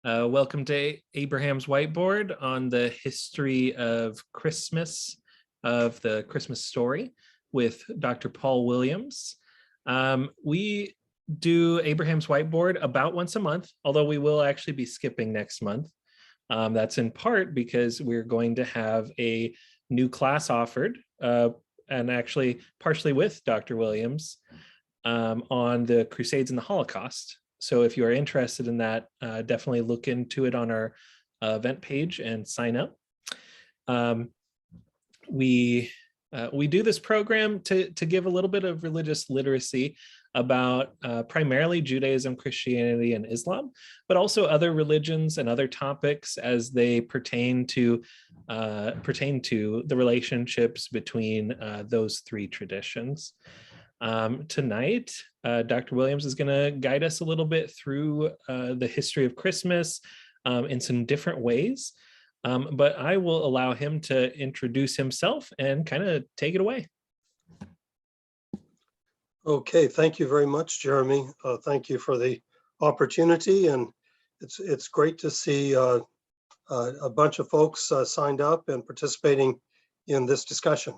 Welcome to Abraham's Whiteboard on the history of Christmas, of the Christmas story with Dr. Paul Williams. We do Abraham's Whiteboard about once a month, although we will actually be skipping next month. That's in part because we're going to have a new class offered, and actually partially with Dr. Williams, on the Crusades and the Holocaust. So if you are interested in that, definitely look into it on our event page and sign up. We do this program to give a little bit of religious literacy about primarily Judaism, Christianity, and Islam, but also other religions and other topics as they pertain to the relationships between those three traditions. Tonight, Dr. Williams is going to guide us a little bit through the history of Christmas in some different ways, but I will allow him to introduce himself and kind of take it away. Okay, thank you very much, Jeremy. Thank you for the opportunity, and it's great to see a bunch of folks signed up and participating in this discussion.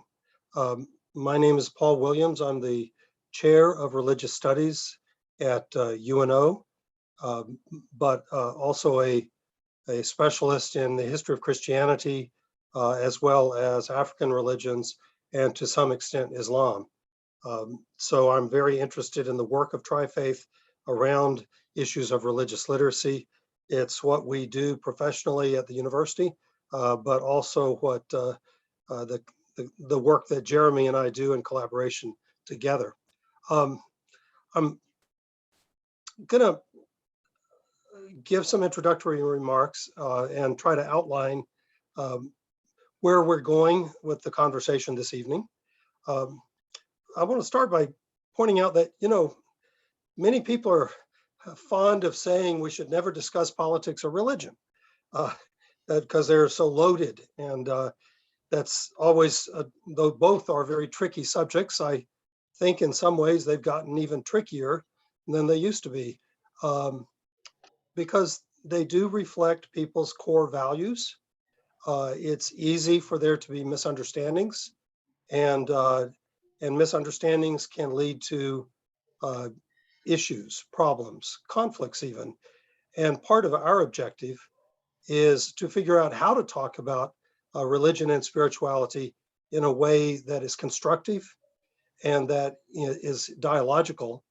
My name is Paul Williams. I'm the Chair of Religious Studies at UNO, but also a specialist in the history of Christianity, as well as African religions, and to some extent Islam. So I'm very interested in the work of Tri-Faith around issues of religious literacy. It's what we do professionally at the university, but also what the work that Jeremy and I do in collaboration together. I'm gonna give some introductory remarks and try to outline where we're going with the conversation this evening. I want to start by pointing out that, many people are fond of saying we should never discuss politics or religion because they're so loaded, and that's always, though both are very tricky subjects, I think in some ways they've gotten even trickier than they used to be, because they do reflect people's core values. It's easy for there to be misunderstandings, and misunderstandings can lead to issues, problems, conflicts even. And part of our objective is to figure out how to talk about religion and spirituality in a way that is constructive and that is dialogical.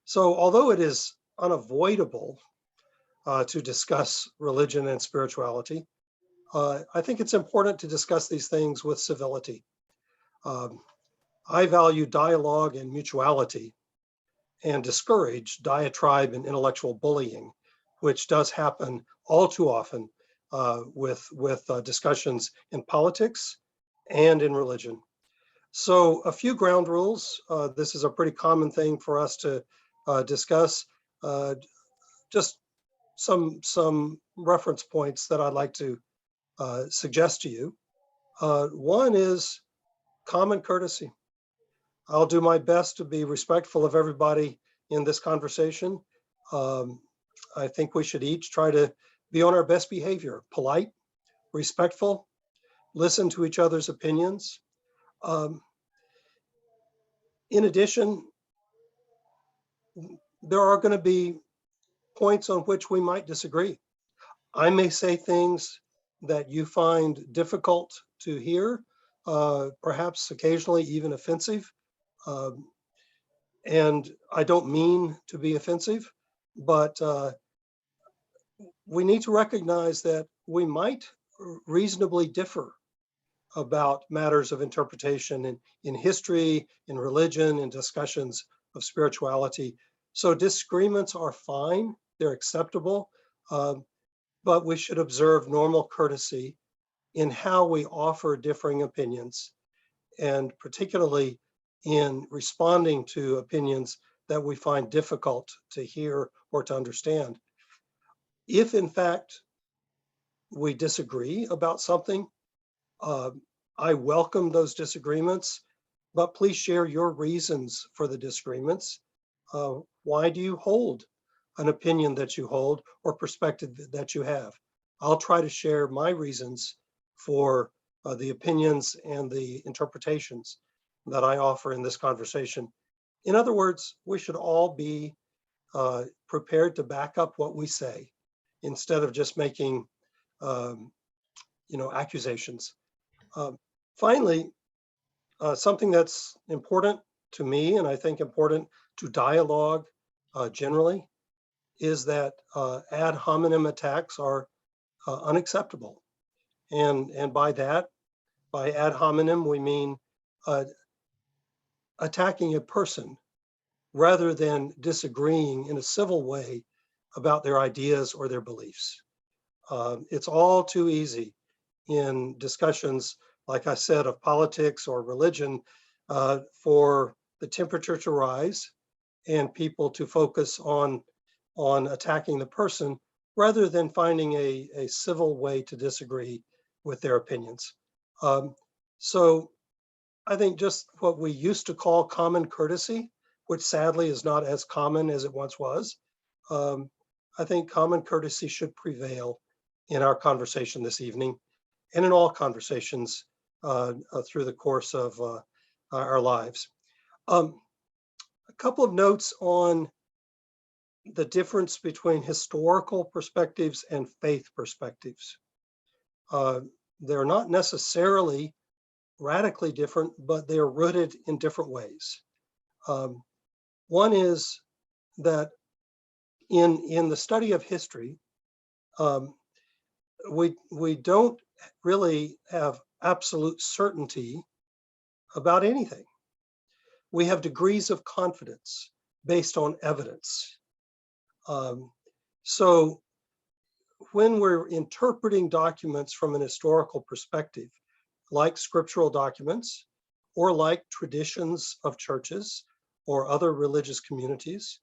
So although it is unavoidable to discuss religion and spirituality, I think it's important to discuss these things with civility. I value dialogue and mutuality and discourage diatribe and intellectual bullying, which does happen all too often with discussions in politics and in religion. So a few ground rules. This is a pretty common thing for us to discuss. Just some reference points that I'd like to suggest to you. One is common courtesy. I'll do my best to be respectful of everybody in this conversation. I think we should each try to be on our best behavior, polite, respectful, listen to each other's opinions. In addition, there are going to be points on which we might disagree. I may say things that you find difficult to hear, perhaps occasionally even offensive. And I don't mean to be offensive, but we need to recognize that we might reasonably differ about matters of interpretation in history, in religion, in discussions of spirituality. So disagreements are fine, they're acceptable, but we should observe normal courtesy in how we offer differing opinions, and particularly in responding to opinions that we find difficult to hear or to understand. If in fact we disagree about something, I welcome those disagreements, but please share your reasons for the disagreements. Why do you hold an opinion that you hold or perspective that you have. I'll try to share my reasons for the opinions and the interpretations that I offer in this conversation. In other words, we should all be prepared to back up what we say instead of just making accusations. Finally, something that's important to me, and I think important to dialogue generally, is that ad hominem attacks are unacceptable. And by ad hominem, we mean attacking a person rather than disagreeing in a civil way about their ideas or their beliefs. It's all too easy in discussions, like I said, of politics or religion, for the temperature to rise and people to focus on attacking the person rather than finding a civil way to disagree with their opinions. So I think just what we used to call common courtesy, which sadly is not as common as it once was, I think common courtesy should prevail in our conversation this evening and in all conversations through the course of our lives. A couple of notes on the difference between historical perspectives and faith perspectives. They're not necessarily radically different, but they are rooted in different ways. One is that in the study of history, we don't really have absolute certainty about anything. We have degrees of confidence based on evidence. So when we're interpreting documents from an historical perspective, like scriptural documents, or like traditions of churches or other religious communities,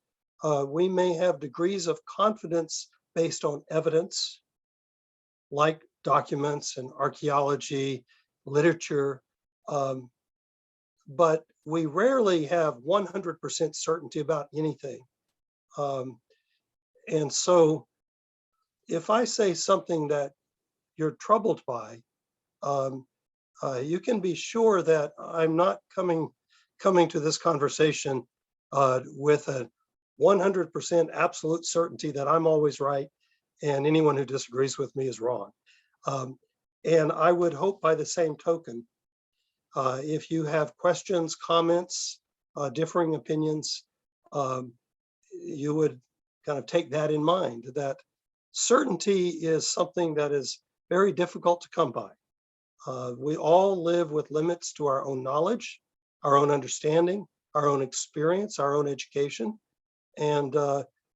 we may have degrees of confidence based on evidence, like documents and archaeology, literature, but we rarely have 100% certainty about anything. And so if I say something that you're troubled by, you can be sure that I'm not coming to this conversation with a 100% absolute certainty that I'm always right and anyone who disagrees with me is wrong. And I would hope by the same token, if you have questions, comments, differing opinions, you would kind of take that in mind, that certainty is something that is very difficult to come by. We all live with limits to our own knowledge, our own understanding, our own experience, our own education. And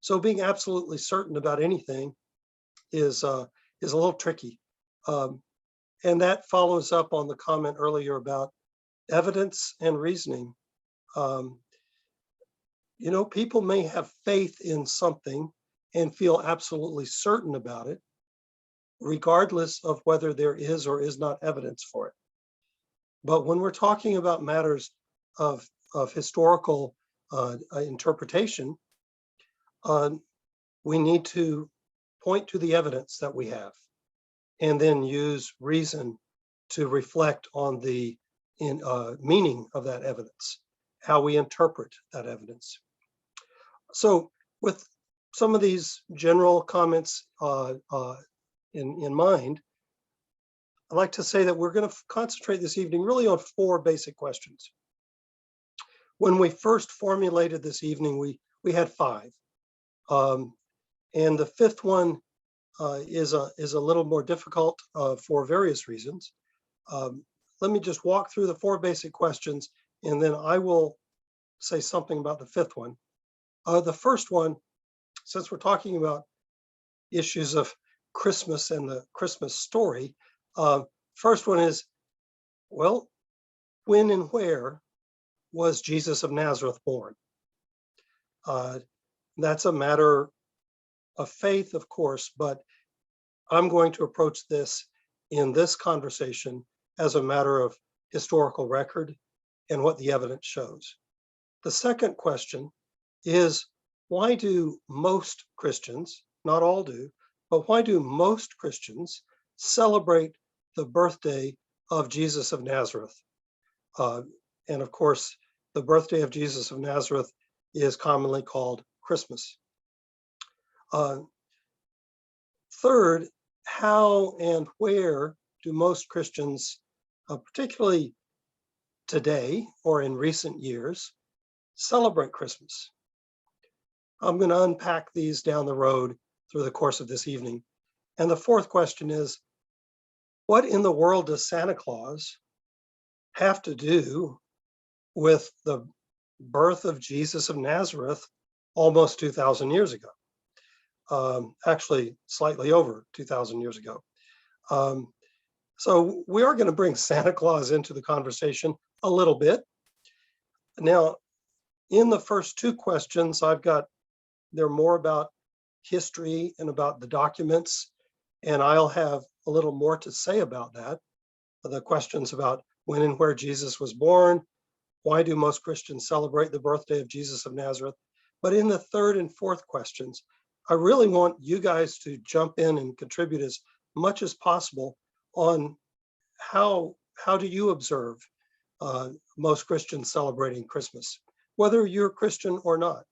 so being absolutely certain about anything is a little tricky. And that follows up on the comment earlier about evidence and reasoning. People may have faith in something and feel absolutely certain about it, regardless of whether there is or is not evidence for it. But when we're talking about matters of historical interpretation, we need to point to the evidence that we have and then use reason to reflect on the meaning of that evidence, how we interpret that evidence. So with some of these general comments in mind, I'd like to say that we're going to concentrate this evening really on 4 basic questions. When we first formulated this evening, we had 5. And the 5th one is a little more difficult for various reasons. Let me just walk through the 4 basic questions, and then I will say something about the 5th one. The first one, since we're talking about issues of Christmas and the Christmas story, first one is, well, when and where was Jesus of Nazareth born? That's a matter of faith, of course, but I'm going to approach this in this conversation as a matter of historical record and what the evidence shows. The second question is, why do most Christians, not all do, but why do most Christians celebrate the birthday of Jesus of Nazareth? And of course, the birthday of Jesus of Nazareth is commonly called Christmas. Third, how and where do most Christians, particularly today or in recent years, celebrate Christmas? I'm going to unpack these down the road through the course of this evening. And the fourth question is, what in the world does Santa Claus have to do with the birth of Jesus of Nazareth almost 2,000 years ago? Actually, slightly over 2,000 years ago. So we are going to bring Santa Claus into the conversation a little bit. Now, in the first two questions, they're more about history and about the documents, and I'll have a little more to say about that. The questions about when and where Jesus was born, why do most Christians celebrate the birthday of Jesus of Nazareth? But in the third and fourth questions, I really want you guys to jump in and contribute as much as possible on how do you observe most Christians celebrating Christmas, whether you're Christian or not.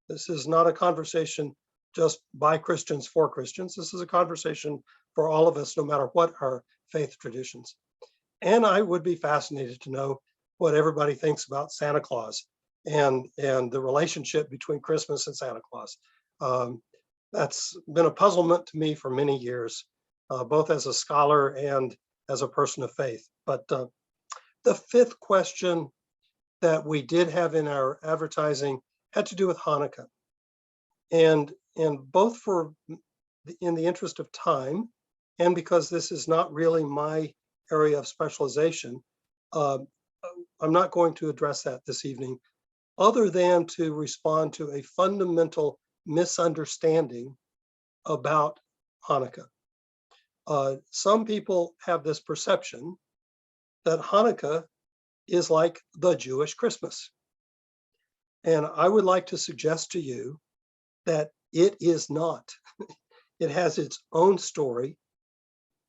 This is not a conversation just by Christians for Christians. This is a conversation for all of us, no matter what our faith traditions. And I would be fascinated to know what everybody thinks about Santa Claus and the relationship between Christmas and Santa Claus. That's been a puzzlement to me for many years, both as a scholar and as a person of faith. But the fifth question that we did have in our advertising had to do with Hanukkah. And both in the interest of time, and because this is not really my area of specialization, I'm not going to address that this evening, other than to respond to a fundamental misunderstanding about Hanukkah. Some people have this perception that Hanukkah is like the Jewish Christmas. And I would like to suggest to you that it is not. It has its own story,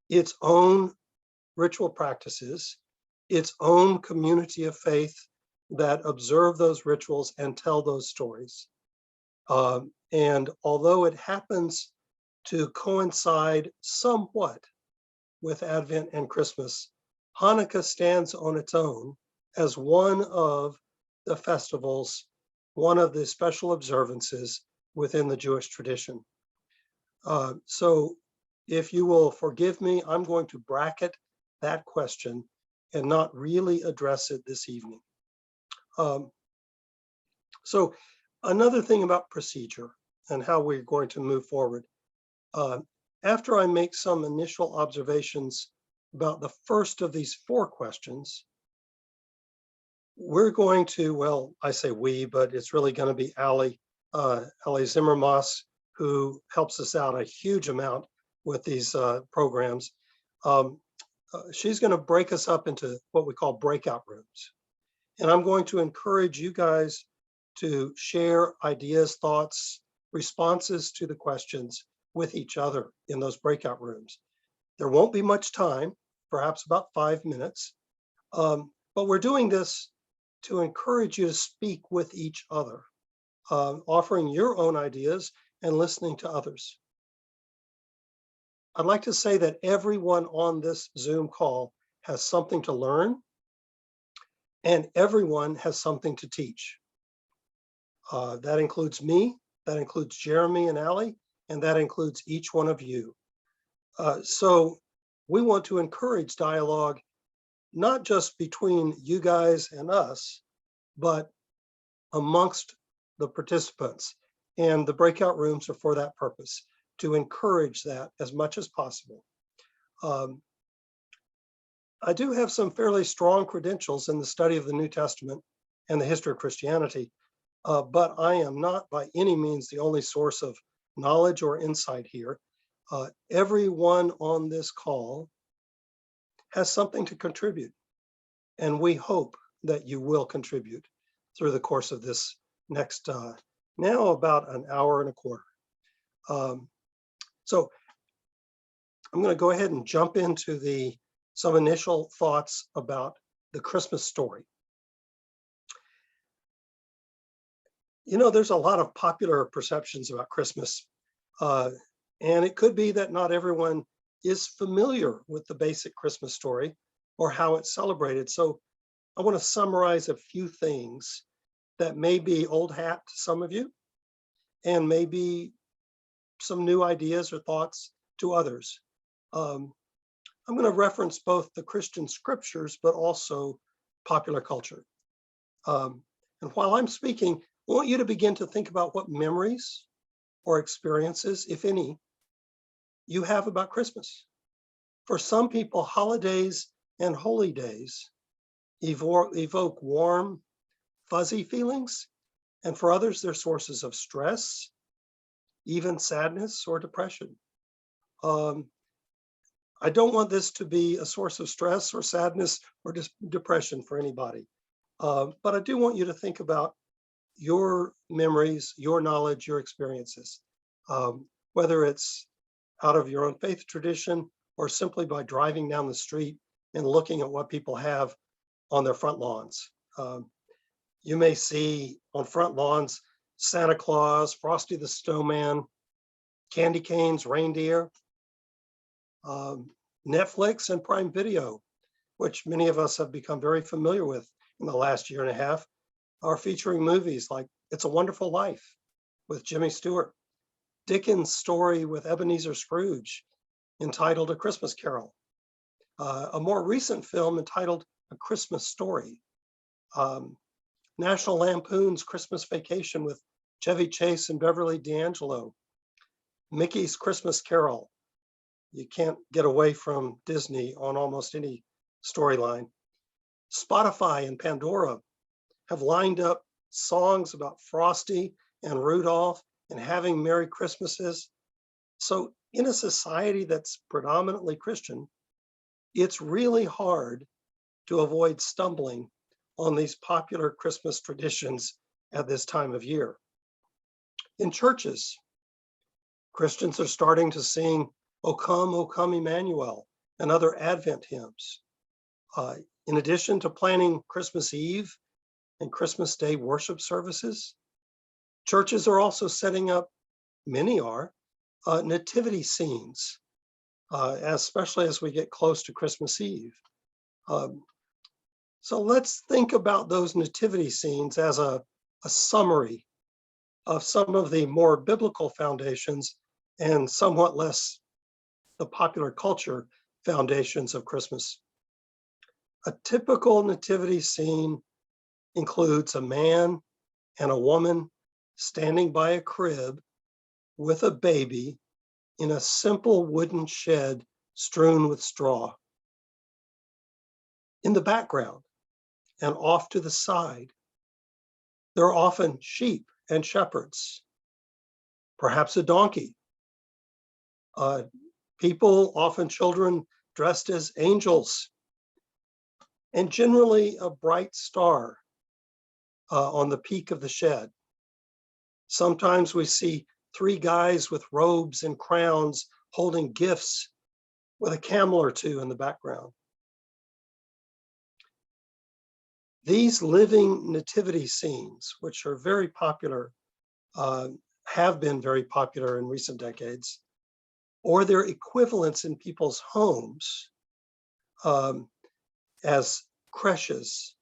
its own ritual practices, its own community of faith that observe those rituals and tell those stories. And although it happens to coincide somewhat with Advent and Christmas, Hanukkah stands on its own as one of the festivals, one of the special observances within the Jewish tradition. So if you will forgive me, I'm going to bracket that question and not really address it this evening. So another thing about procedure and how we're going to move forward. After I make some initial observations about the first of these four questions, we're going to, well, I say we, but it's really going to be Ali Zimmermoss, who helps us out a huge amount with these programs. She's going to break us up into what we call breakout rooms. And I'm going to encourage you guys to share ideas, thoughts, responses to the questions with each other in those breakout rooms. There won't be much time, perhaps about 5 minutes, but we're doing this to encourage you to speak with each other, offering your own ideas and listening to others. I'd like to say that everyone on this Zoom call has something to learn, and everyone has something to teach. That includes me, that includes Jeremy and Ali, and that includes each one of you. So we want to encourage dialogue, not just between you guys and us, but amongst the participants. And the breakout rooms are for that purpose, to encourage that as much as possible. I do have some fairly strong credentials in the study of the New Testament and the history of Christianity, but I am not by any means the only source of knowledge or insight here. Everyone on this call has something to contribute, and we hope that you will contribute through the course of this next now about an hour and a quarter. So I'm going to go ahead and jump into some initial thoughts about the Christmas story. You know, there's a lot of popular perceptions about Christmas, and it could be that not everyone is familiar with the basic Christmas story or how it's celebrated. So I want to summarize a few things that may be old hat to some of you and maybe some new ideas or thoughts to others. I'm going to reference both the Christian scriptures, but also popular culture. And while I'm speaking, I want you to begin to think about what memories or experiences, if any, you have about Christmas. For some people, holidays and holy days evoke warm, fuzzy feelings, and for others, they're sources of stress, even sadness or depression. I don't want this to be a source of stress or sadness or depression for anybody, but I do want you to think about your memories, your knowledge, your experiences, whether it's out of your own faith tradition or simply by driving down the street and looking at what people have on their front lawns. You may see on front lawns Santa Claus, Frosty the Snowman, candy canes, reindeer, Netflix and Prime Video, which many of us have become very familiar with in the last year and a half, are featuring movies like It's a Wonderful Life with Jimmy Stewart, Dickens' story with Ebenezer Scrooge entitled A Christmas Carol, a more recent film entitled A Christmas Story, National Lampoon's Christmas Vacation with Chevy Chase and Beverly D'Angelo, Mickey's Christmas Carol. You can't get away from Disney on almost any storyline. Spotify and Pandora have lined up songs about Frosty and Rudolph and having Merry Christmases. So in a society that's predominantly Christian, it's really hard to avoid stumbling on these popular Christmas traditions at this time of year. In churches, Christians are starting to sing O Come, Emmanuel, and other Advent hymns. In addition to planning Christmas Eve and Christmas Day worship services, churches are also setting up, many are, nativity scenes, especially as we get close to Christmas Eve. So let's think about those nativity scenes as a summary of some of the more biblical foundations and somewhat less the popular culture foundations of Christmas. A typical nativity scene includes a man and a woman standing by a crib with a baby in a simple wooden shed strewn with straw. In the background and off to the side, there are often sheep and shepherds, perhaps a donkey, people, often children, dressed as angels, and generally a bright star on the peak of the shed. Sometimes we see three guys with robes and crowns holding gifts with a camel or two in the background. These living nativity scenes, which are very popular, have been very popular in recent decades, or their equivalents in people's homes as creches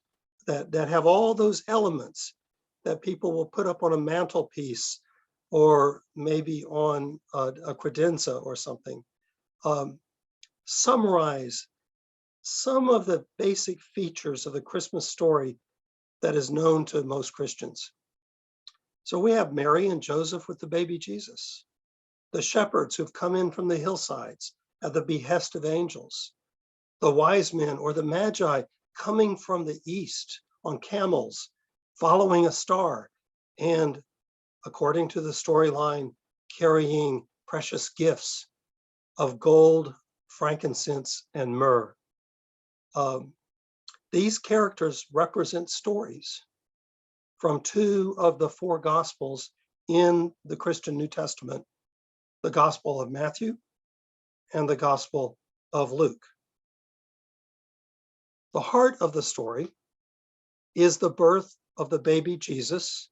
that have all those elements that people will put up on a mantelpiece or maybe on a credenza or something, summarize some of the basic features of the Christmas story that is known to most Christians. So we have Mary and Joseph with the baby Jesus, the shepherds who've come in from the hillsides at the behest of angels, the wise men or the magi coming from the east on camels, following a star, and according to the storyline, carrying precious gifts of gold, frankincense, and myrrh. These characters represent stories from two of the four Gospels in the Christian New Testament the Gospel of Matthew and the Gospel of Luke. The heart of the story is the birth of the baby Jesus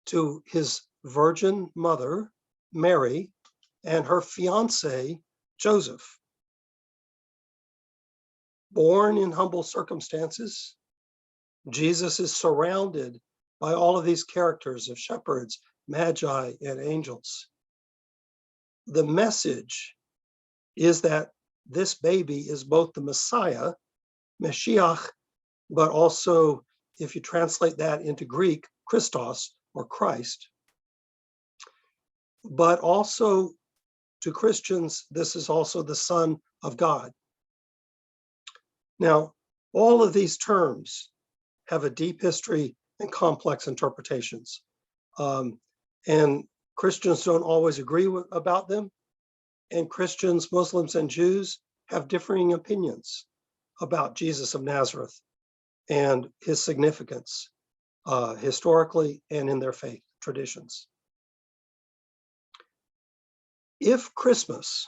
to his virgin mother, Mary, and her fiance, Joseph. Born in humble circumstances, Jesus is surrounded by all of these characters of shepherds, magi, and angels. The message is that this baby is both the Messiah, Mashiach, but also, if you translate that into Greek, Christos or Christ. But also to Christians, this is also the Son of God. Now, all of these terms have a deep history and complex interpretations. And Christians don't always agree about them. And Christians, Muslims, and Jews have differing opinions about Jesus of Nazareth and his significance historically and in their faith traditions. If Christmas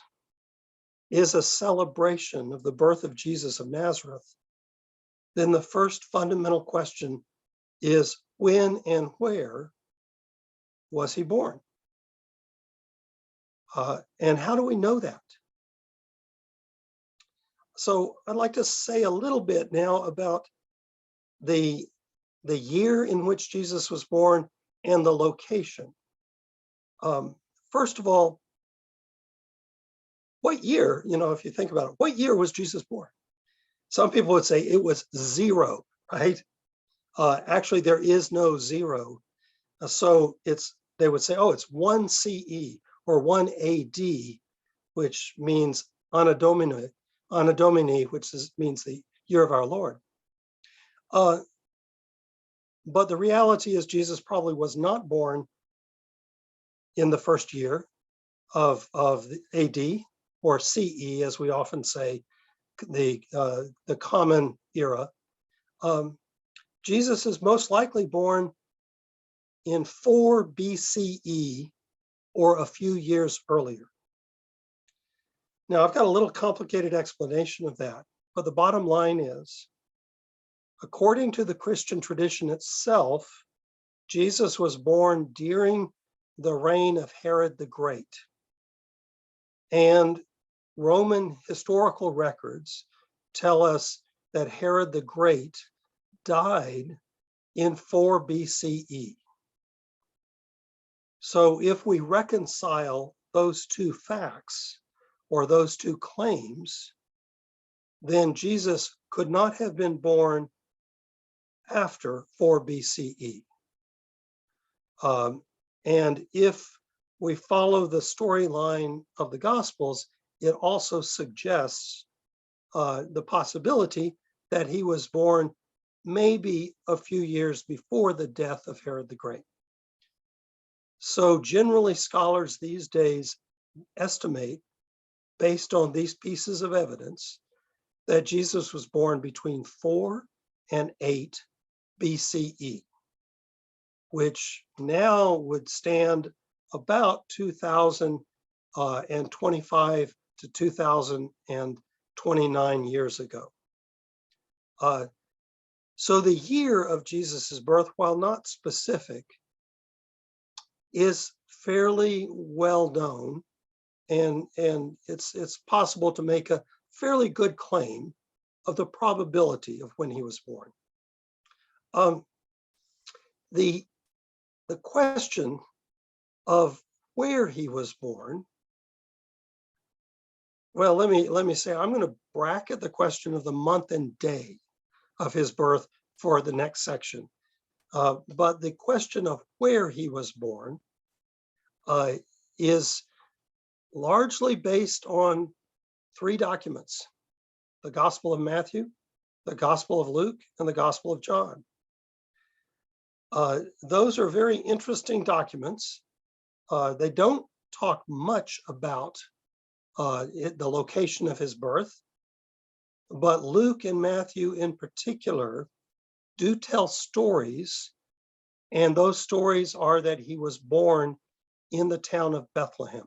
is a celebration of the birth of Jesus of Nazareth, then the first fundamental question is when and where was he born? And how do we know that? So I'd like to say a little bit now about the year in which Jesus was born and the location. First of all, what year, if you think about it, what year was Jesus born? Some people would say it was 0, right? Actually, there is no 0. So they would say, oh, it's 1 CE or 1 AD, which means Anno Domini, which means the year of our Lord. But the reality is Jesus probably was not born in the first year of the AD or CE, as we often say, the common era. Jesus is most likely born in 4 BCE or a few years earlier. Now, I've got a little complicated explanation of that, but the bottom line is, according to the Christian tradition itself, Jesus was born during the reign of Herod the Great. And Roman historical records tell us that Herod the Great died in 4 BCE. So if we reconcile those two facts or those two claims, then Jesus could not have been born after 4 BCE. And if we follow the storyline of the Gospels, it also suggests the possibility that he was born maybe a few years before the death of Herod the Great. So generally, scholars these days estimate, based on these pieces of evidence, that Jesus was born between 4 and 8 BCE, which now would stand about 2025 to 2029 years ago. So the year of Jesus's birth, while not specific, is fairly well known, and it's possible to make a fairly good claim of the probability of when he was born. The question of where he was born, well, let me say, I'm going to bracket the question of the month and day of his birth for the next section. But the question of where he was born is largely based on 3 documents: the Gospel of Matthew, the Gospel of Luke, and the Gospel of John. Those are very interesting documents. They don't talk much about the location of his birth, but Luke and Matthew in particular do tell stories And those stories are that he was born in the town of Bethlehem.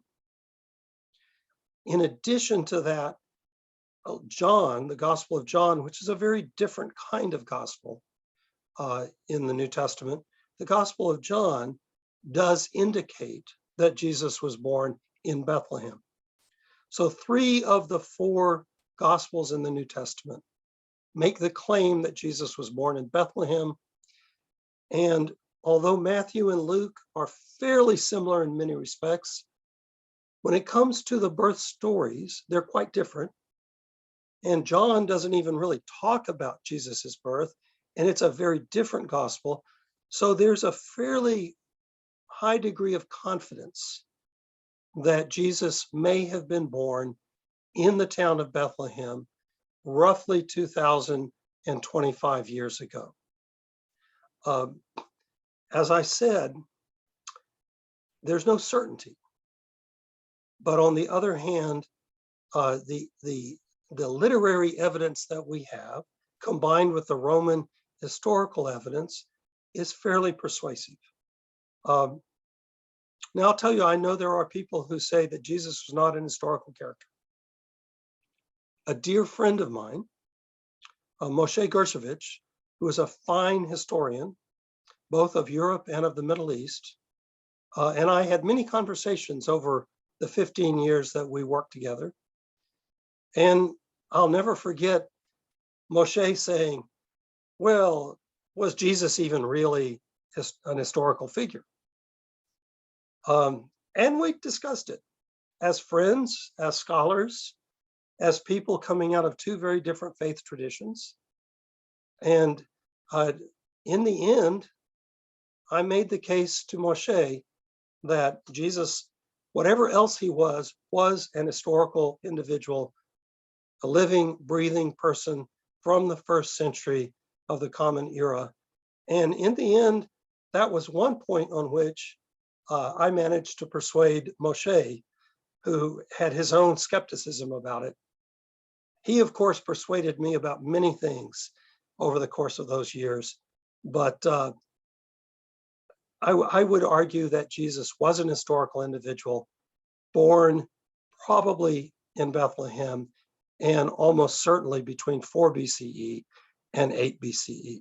In addition to that, John, the Gospel of John, which is a very different kind of gospel in the New Testament, the Gospel of John does indicate that Jesus was born in Bethlehem. So 3 of the 4 Gospels in the New Testament make the claim that Jesus was born in Bethlehem. And although Matthew and Luke are fairly similar in many respects, when it comes to the birth stories, they're quite different. And John doesn't even really talk about Jesus's birth, and it's a very different gospel. So there's a fairly high degree of confidence that Jesus may have been born in the town of Bethlehem roughly 2,025 years ago. As I said, there's no certainty. But on the other hand, the literary evidence that we have, combined with the Roman historical evidence, is fairly persuasive. Now, I'll tell you, I know there are people who say that Jesus was not an historical character. A dear friend of mine, Moshe Gershovich, who is a fine historian, both of Europe and of the Middle East, and I had many conversations over the 15 years that we worked together. And I'll never forget Moshe saying, well, was Jesus even really an historical figure? And we discussed it as friends, as scholars, as people coming out of 2 very different faith traditions. And in the end, I made the case to Moshe that Jesus, whatever else he was an historical individual, a living, breathing person from the 1st century of the Common Era. And in the end, that was one point on which I managed to persuade Moshe, who had his own skepticism about it. He, of course, persuaded me about many things over the course of those years. But I would argue that Jesus was an historical individual, born probably in Bethlehem, and almost certainly between 4 BCE and 8 BCE.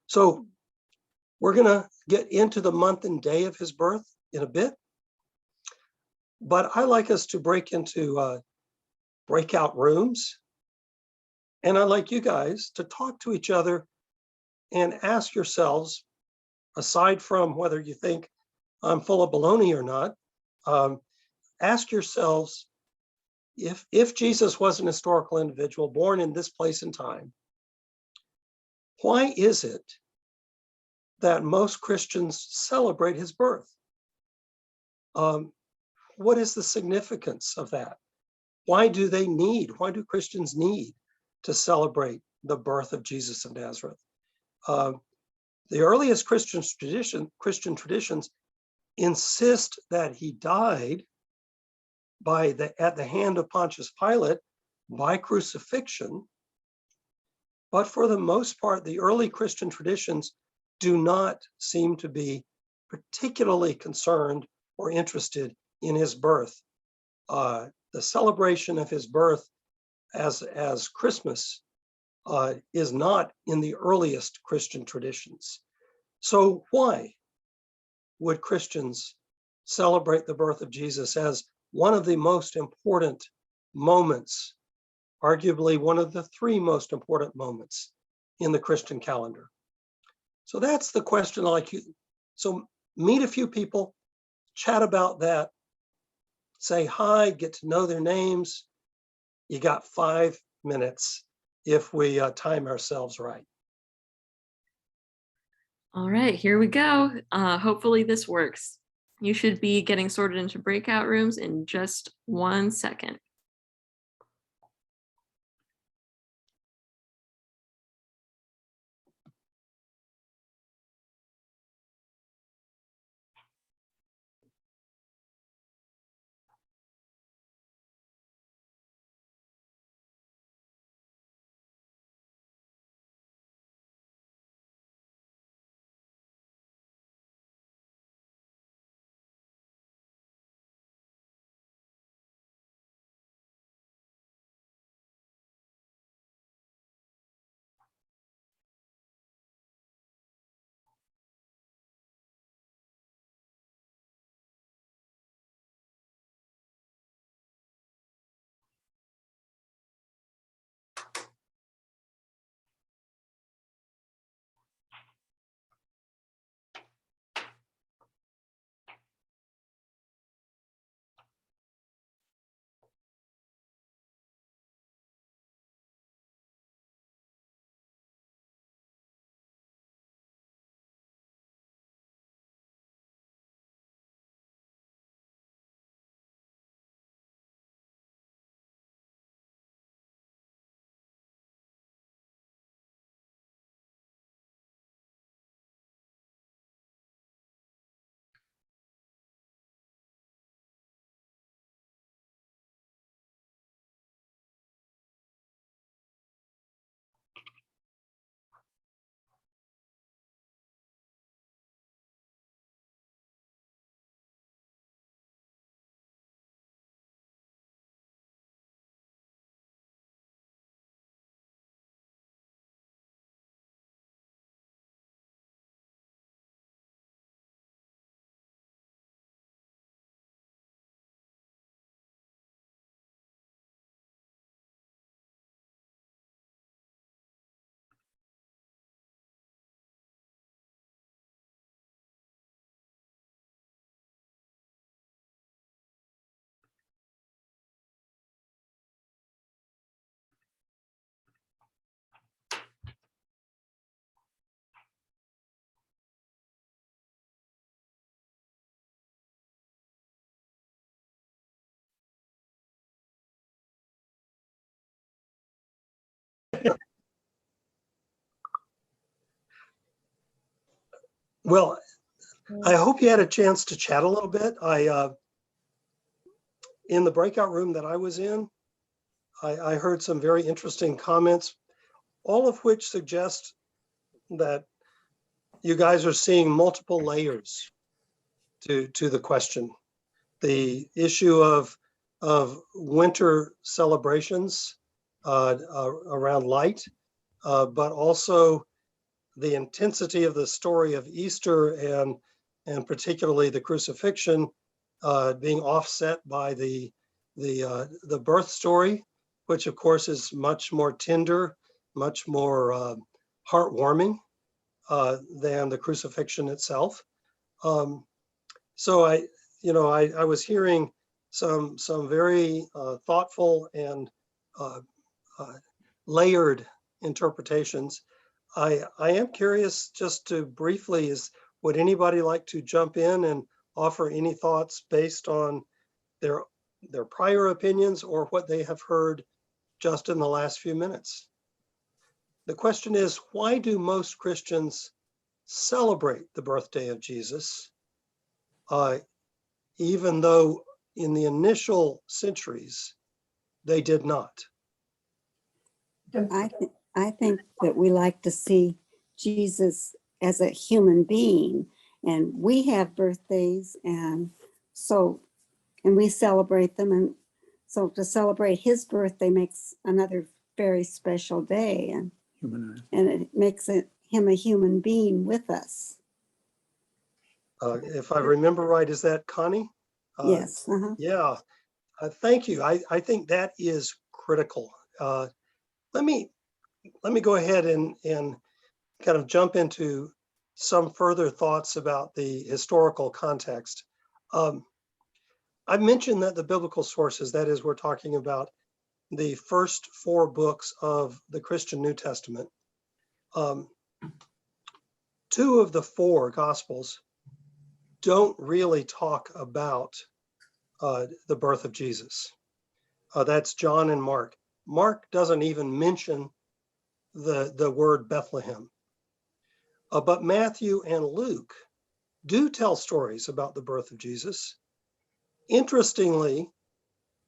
So we're going to get into the month and day of his birth in a bit, but I like us to break into breakout rooms, and I'd like you guys to talk to each other and ask yourselves, aside from whether you think I'm full of baloney or not, ask yourselves, if Jesus was an historical individual born in this place and time, why is it that most Christians celebrate his birth? What is the significance of that? Why do Christians need to celebrate the birth of Jesus of Nazareth? The earliest Christian traditions insist that he died at the hand of Pontius Pilate by crucifixion. But for the most part, the early Christian traditions do not seem to be particularly concerned or interested in his birth. The celebration of his birth as Christmas is not in the earliest Christian traditions. So why would Christians celebrate the birth of Jesus as one of the most important moments, arguably one of the 3 most important moments in the Christian calendar? So that's the question I'd like you. So meet a few people, chat about that, say hi, get to know their names. You got 5 minutes if we time ourselves right. All right, here we go. Hopefully this works. You should be getting sorted into breakout rooms in just 1 second. Well, I hope you had a chance to chat a little bit. In the breakout room that I was in, I heard some very interesting comments, all of which suggest that you guys are seeing multiple layers to the question. The issue of winter celebrations around light, but also the intensity of the story of Easter and particularly the crucifixion being offset by the birth story, which of course is much more tender, much more heartwarming than the crucifixion itself. So I was hearing some very thoughtful and layered interpretations. I am curious, just to briefly, would anybody like to jump in and offer any thoughts based on their prior opinions or what they have heard just in the last few minutes? The question is, why do most Christians celebrate the birthday of Jesus, even though in the initial centuries they did not? I think that we like to see Jesus as a human being, and we have birthdays, and we celebrate them, and so to celebrate his birthday makes another very special day, and it makes him a human being with us. If I remember right, is that Connie? Yes. Yeah. Thank you. I think that is critical. Let me go ahead and kind of jump into some further thoughts about the historical context. I mentioned that the biblical sources, that is, we're talking about the first 4 books of the Christian New Testament. 2 of the 4 Gospels don't really talk about the birth of Jesus. That's John and Mark. Mark doesn't even mention the word Bethlehem. But Matthew and Luke do tell stories about the birth of Jesus. Interestingly,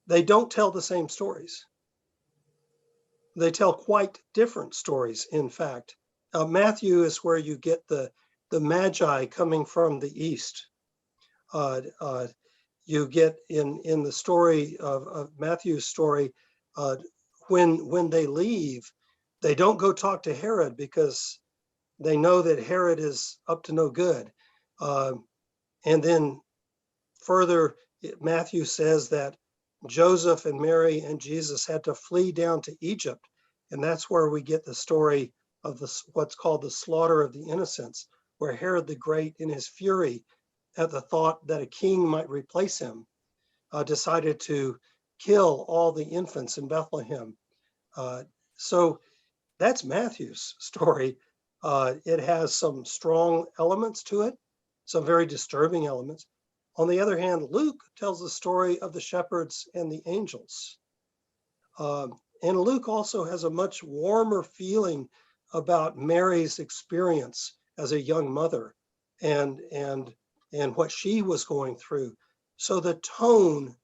they don't tell the same stories. They tell quite different stories, in fact. Matthew is where you get the Magi coming from the east. You get in the story of Matthew's story, when they leave, they don't go talk to Herod because they know that Herod is up to no good. And then further, Matthew says that Joseph and Mary and Jesus had to flee down to Egypt. And that's where we get the story of what's called the slaughter of the innocents, where Herod the Great, in his fury at the thought that a king might replace him, decided to kill all the infants in Bethlehem. So that's Matthew's story. It has some strong elements to it, some very disturbing elements. On the other hand, Luke tells the story of the shepherds and the angels. And Luke also has a much warmer feeling about Mary's experience as a young mother and what she was going through. So the tone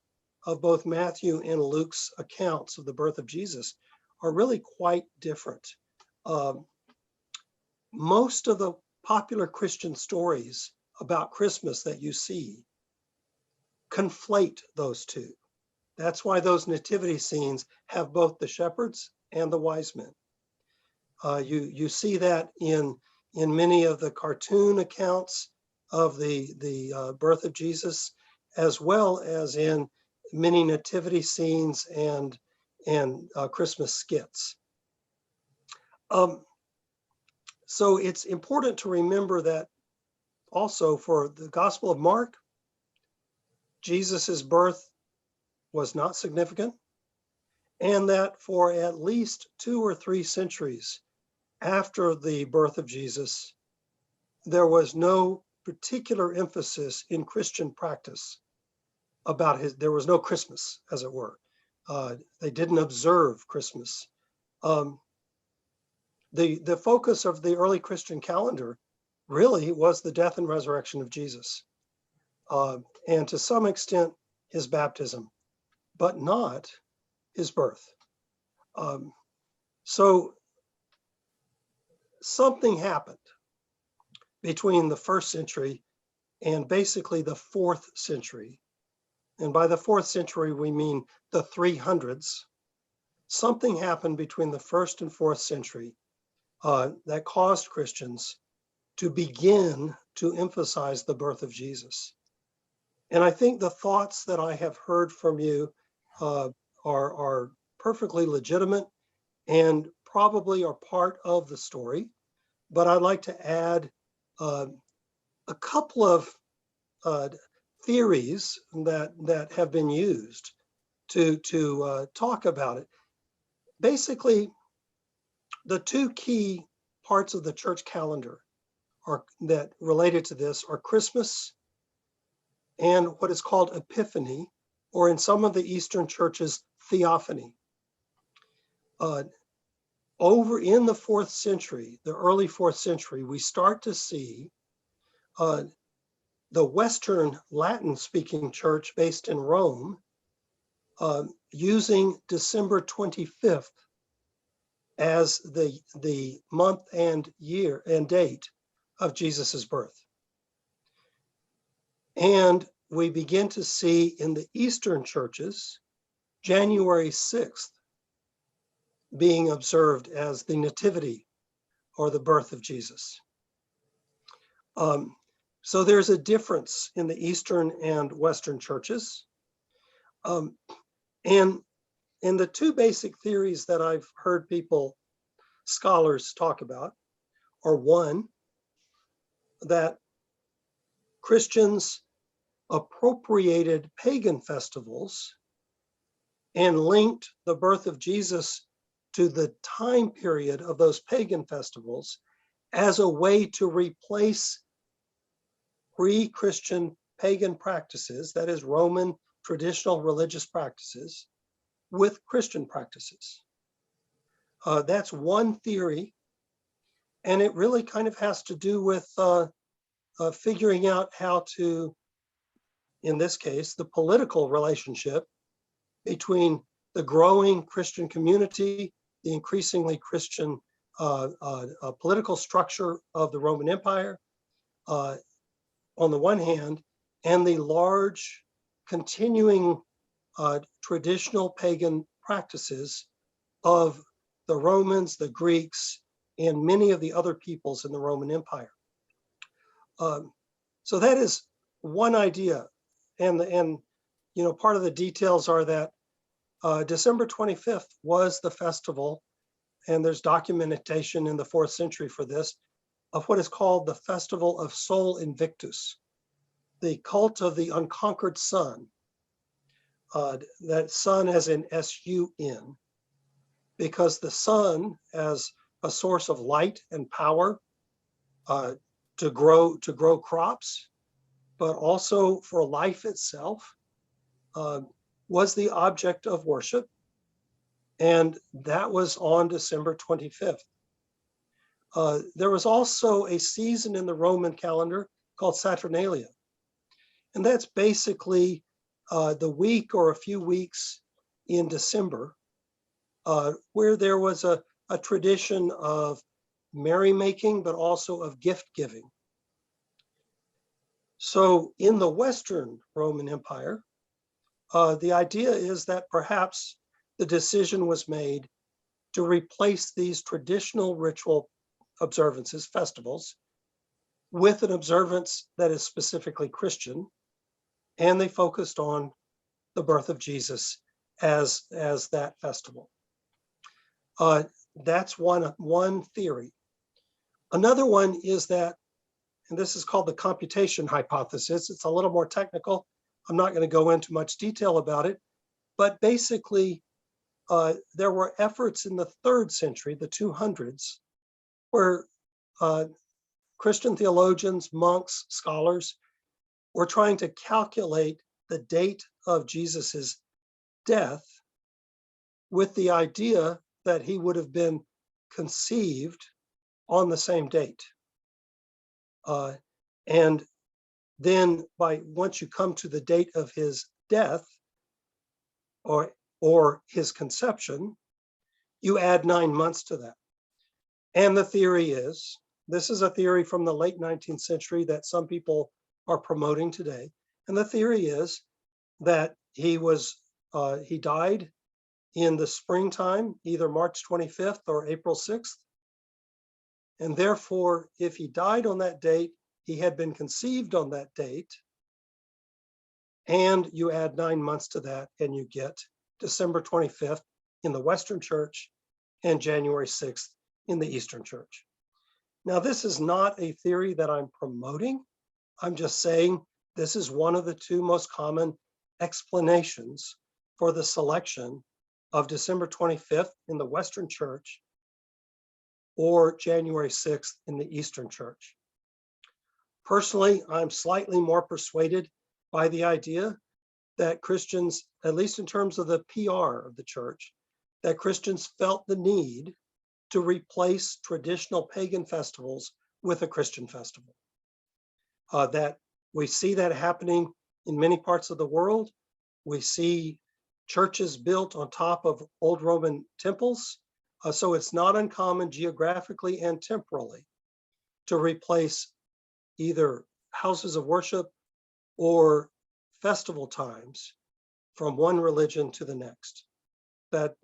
of both Matthew and Luke's accounts of the birth of Jesus are really quite different. Most of the popular Christian stories about Christmas that you see conflate those two. That's why those nativity scenes have both the shepherds and the wise men. You see that in many of the cartoon accounts of the birth of Jesus, as well as in many nativity scenes and Christmas skits. So it's important to remember that also for the Gospel of Mark, Jesus's birth was not significant, and that for at least 2 or 3 centuries after the birth of Jesus, there was no particular emphasis in Christian practice about there was no Christmas, as it were. They didn't observe Christmas. The focus of the early Christian calendar really was the death and resurrection of Jesus, and to some extent his baptism, but not his birth. So something happened between the 1st century and basically the 4th century. And by the 4th century, we mean the 300s. Something happened between the 1st and 4th century that caused Christians to begin to emphasize the birth of Jesus. And I think the thoughts that I have heard from you are perfectly legitimate and probably are part of the story. But I'd like to add a couple of theories that have been used to talk about it. Basically, the two key parts of the church calendar that related to this are Christmas and what is called Epiphany, or in some of the Eastern churches, Theophany. Over in the 4th century, the early 4th century, we start to see the Western Latin-speaking church based in Rome using December 25th as the month and year and date of Jesus's birth. And we begin to see in the Eastern churches, January 6th being observed as the nativity or the birth of Jesus. So there's a difference in the Eastern and Western churches. And the two basic theories that I've heard scholars talk about are, one, that Christians appropriated pagan festivals and linked the birth of Jesus to the time period of those pagan festivals as a way to replace pre-Christian pagan practices, that is Roman traditional religious practices, with Christian practices. That's one theory, and it really kind of has to do with figuring out how to, in this case, the political relationship between the growing Christian community, the increasingly Christian political structure of the Roman Empire, on the one hand, and the large continuing traditional pagan practices of the Romans, the Greeks, and many of the other peoples in the Roman Empire. So that is one idea. And part of the details are that December 25th was the festival, and there's documentation in the 4th century for this, of what is called the Festival of Sol Invictus, the cult of the unconquered sun. That sun as in S-U-N, because the sun as a source of light and power to grow crops, but also for life itself, was the object of worship. And that was on December 25th. There was also a season in the Roman calendar called Saturnalia. And that's basically the week or a few weeks in December, where there was a tradition of merrymaking, but also of gift giving. So in the Western Roman Empire, the idea is that perhaps the decision was made to replace these traditional ritual observances, festivals, with an observance that is specifically Christian, and they focused on the birth of Jesus as that festival. That's one theory. Another one is that, and this is called the computation hypothesis. It's a little more technical. I'm not going to go into much detail about it, but basically there were efforts in the 3rd century, the 200s, where Christian theologians, monks, scholars were trying to calculate the date of Jesus's death with the idea that he would have been conceived on the same date. And then once you come to the date of his death or his conception, you add 9 months to that. And the theory is, this is a theory from the late 19th century that some people are promoting today. And the theory is that he died in the springtime, either March 25th or April 6th. And therefore, if he died on that date, he had been conceived on that date. And you add 9 months to that, and you get December 25th in the Western Church and January 6th in the Eastern Church. Now, this is not a theory that I'm promoting. I'm just saying this is one of the two most common explanations for the selection of December 25th in the Western Church or January 6th in the Eastern Church. Personally, I'm slightly more persuaded by the idea that Christians, at least in terms of the PR of the church, that Christians felt the need to replace traditional pagan festivals with a Christian festival. That we see that happening in many parts of the world. We see churches built on top of old Roman temples. So it's not uncommon geographically and temporally to replace either houses of worship or festival times from one religion to the next. That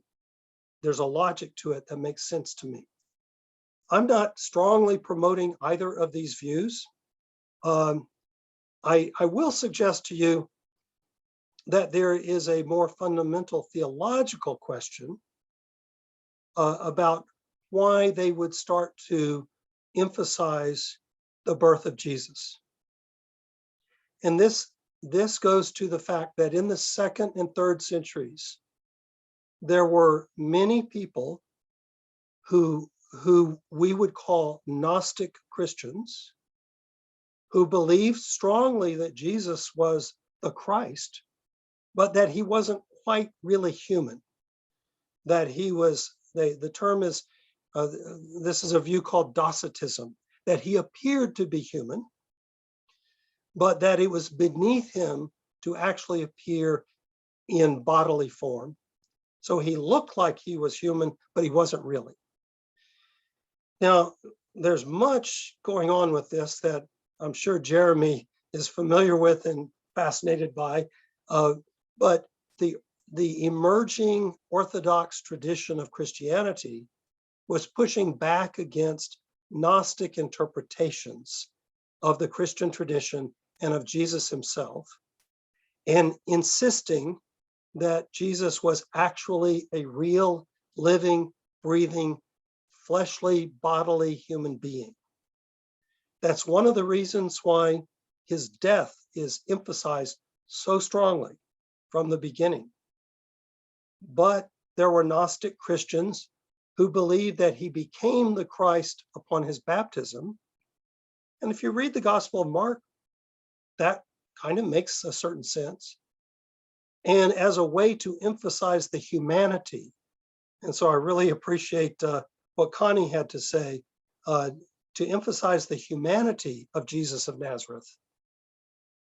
there's a logic to it that makes sense to me. I'm not strongly promoting either of these views. I will suggest to you that there is a more fundamental theological question about why they would start to emphasize the birth of Jesus. And this goes to the fact that in the 2nd and 3rd centuries, there were many people who we would call Gnostic Christians, who believed strongly that Jesus was the Christ, but that he wasn't quite really human. That he was, the term is, this is a view called Docetism, that he appeared to be human, but that it was beneath him to actually appear in bodily form. So he looked like he was human, but he wasn't really. Now, there's much going on with this that I'm sure Jeremy is familiar with and fascinated by, but the emerging Orthodox tradition of Christianity was pushing back against Gnostic interpretations of the Christian tradition and of Jesus himself, and insisting that Jesus was actually a real, living, breathing, fleshly, bodily human being. That's one of the reasons why his death is emphasized so strongly from the beginning. But there were Gnostic Christians who believed that he became the Christ upon his baptism. And if you read the Gospel of Mark, that kind of makes a certain sense. And as a way to emphasize the humanity. And so I really appreciate what Connie had to say, to emphasize the humanity of Jesus of Nazareth.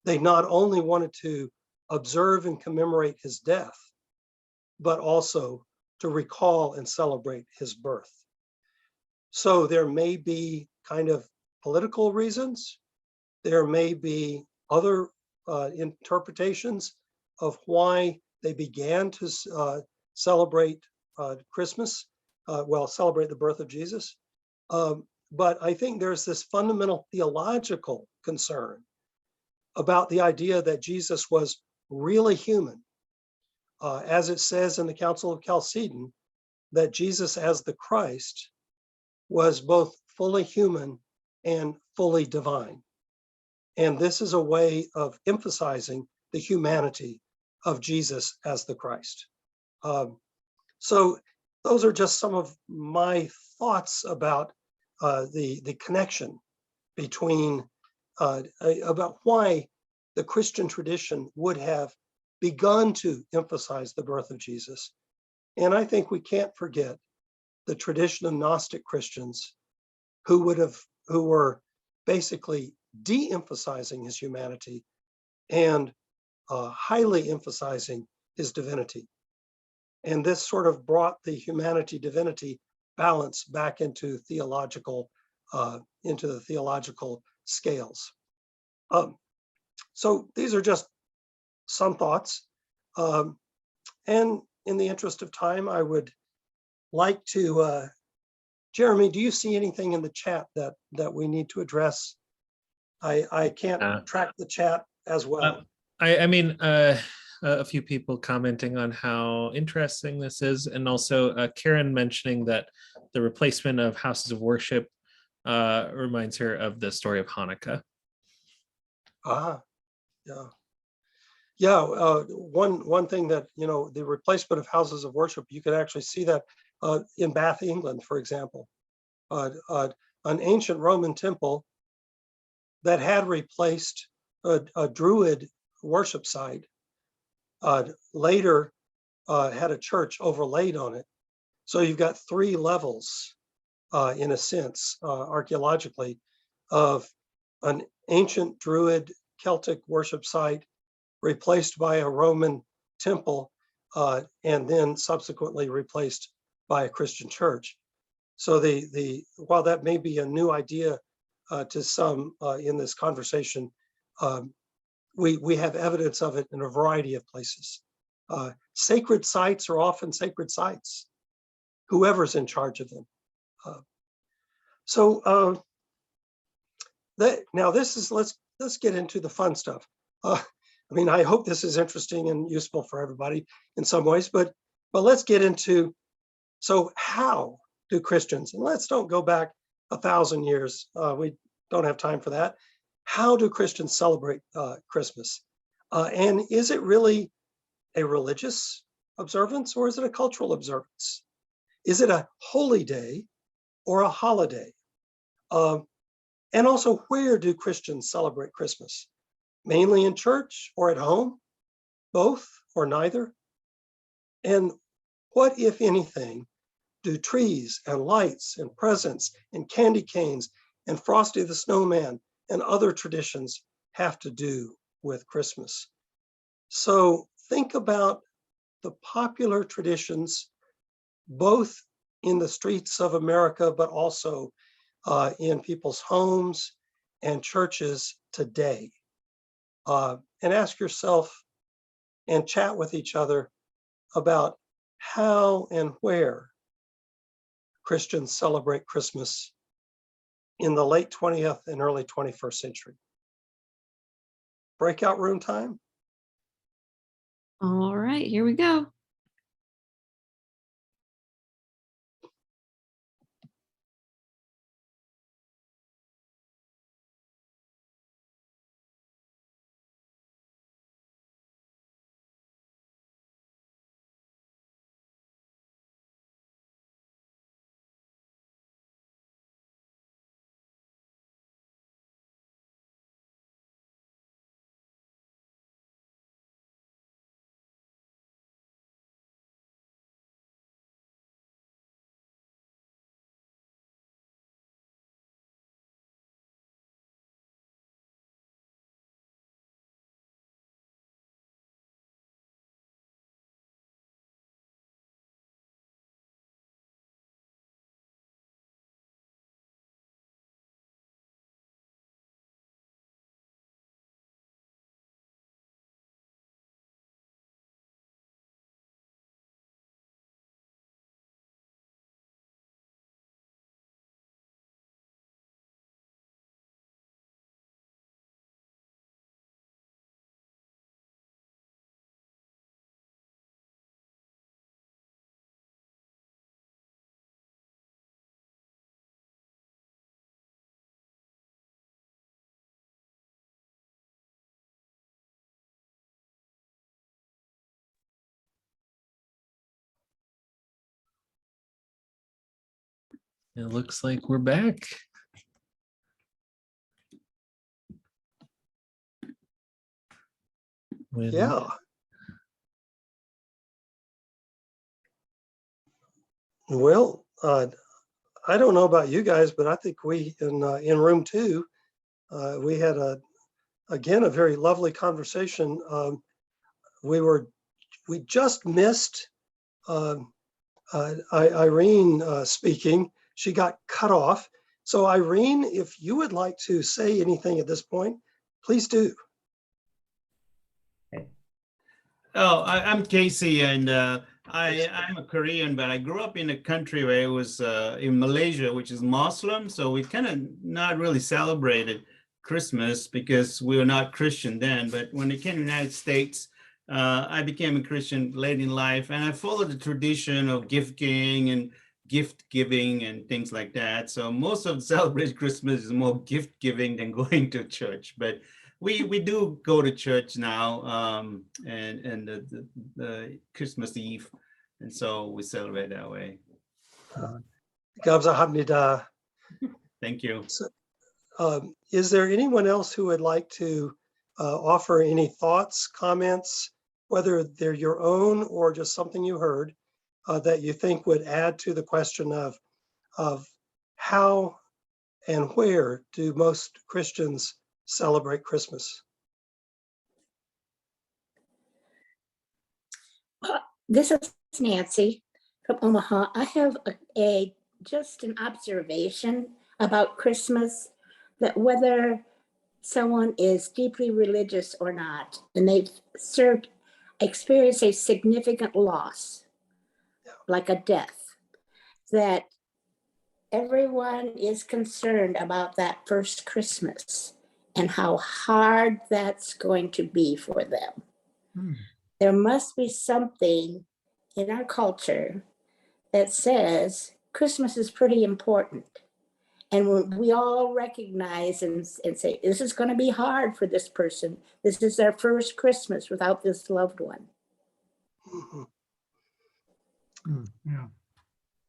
They not only wanted to observe and commemorate his death, but also to recall and celebrate his birth. So there may be kind of political reasons. There may be other interpretations of why they began to celebrate Christmas, celebrate the birth of Jesus. But I think there's this fundamental theological concern about the idea that Jesus was really human. As it says in the Council of Chalcedon, that Jesus as the Christ was both fully human and fully divine. And this is a way of emphasizing the humanity of Jesus as the Christ. So those are just some of my thoughts about the connection between, about why the Christian tradition would have begun to emphasize the birth of Jesus. And I think we can't forget the tradition of Gnostic Christians who were basically de-emphasizing his humanity and highly emphasizing his divinity. And this sort of brought the humanity-divinity balance back into the theological scales. So these are just some thoughts. And in the interest of time, I would like to, Jeremy, do you see anything in the chat that we need to address? I can't track the chat as well. I mean, a few people commenting on how interesting this is, and also Karen mentioning that the replacement of houses of worship reminds her of the story of Hanukkah. Yeah. Yeah, one thing that, the replacement of houses of worship, you could actually see that in Bath, England, for example. An ancient Roman temple that had replaced a Druid worship site later had a church overlaid on it. So you've got three levels, in a sense, archaeologically, of an ancient Druid Celtic worship site replaced by a Roman temple, and then subsequently replaced by a Christian church. So while that may be a new idea to some in this conversation, we have evidence of it in a variety of places. Sacred sites are often sacred sites, whoever's in charge of them. Now this is, let's get into the fun stuff. I mean, I hope this is interesting and useful for everybody in some ways, but let's get into, so how do Christians, and let's don't go back 1,000 years, we don't have time for that. How do Christians celebrate Christmas? And is it really a religious observance, or is it a cultural observance? Is it a holy day or a holiday? And also, where do Christians celebrate Christmas? Mainly in church or at home? Both or neither? And what, if anything, do trees and lights and presents and candy canes and Frosty the Snowman and other traditions have to do with Christmas? So think about the popular traditions, both in the streets of America, but also in people's homes and churches today. And ask yourself and chat with each other about how and where Christians celebrate Christmas in the late 20th and early 21st century. Breakout room time? All right, here we go. It looks like we're back. Yeah. Well, I don't know about you guys, but I think we in room 2 We had again, a very lovely conversation. We just missed Irene speaking. She got cut off. So Irene, if you would like to say anything at this point, please do. Oh, I'm Casey, and I'm a Korean, but I grew up in a country where it was in Malaysia, which is Muslim. So we kind of not really celebrated Christmas because we were not Christian then. But when it came to the United States, I became a Christian late in life, and I followed the tradition of gifting and gift giving and things like that. So most of the celebrated Christmas is more gift giving than going to church. But we do go to church now, and the Christmas Eve, and so we celebrate that way. Kamsahamnida. Thank you. So, is there anyone else who would like to offer any thoughts, comments, whether they're your own or just something you heard that you think would add to the question of how and where do most Christians celebrate Christmas? This is Nancy from Omaha. I have just an observation about Christmas, that whether someone is deeply religious or not, and they've experienced a significant loss, like a death, that everyone is concerned about that first Christmas and how hard that's going to be for them. There must be something in our culture that says Christmas is pretty important. And when we all recognize and say, this is going to be hard for this person. This is their first Christmas without this loved one.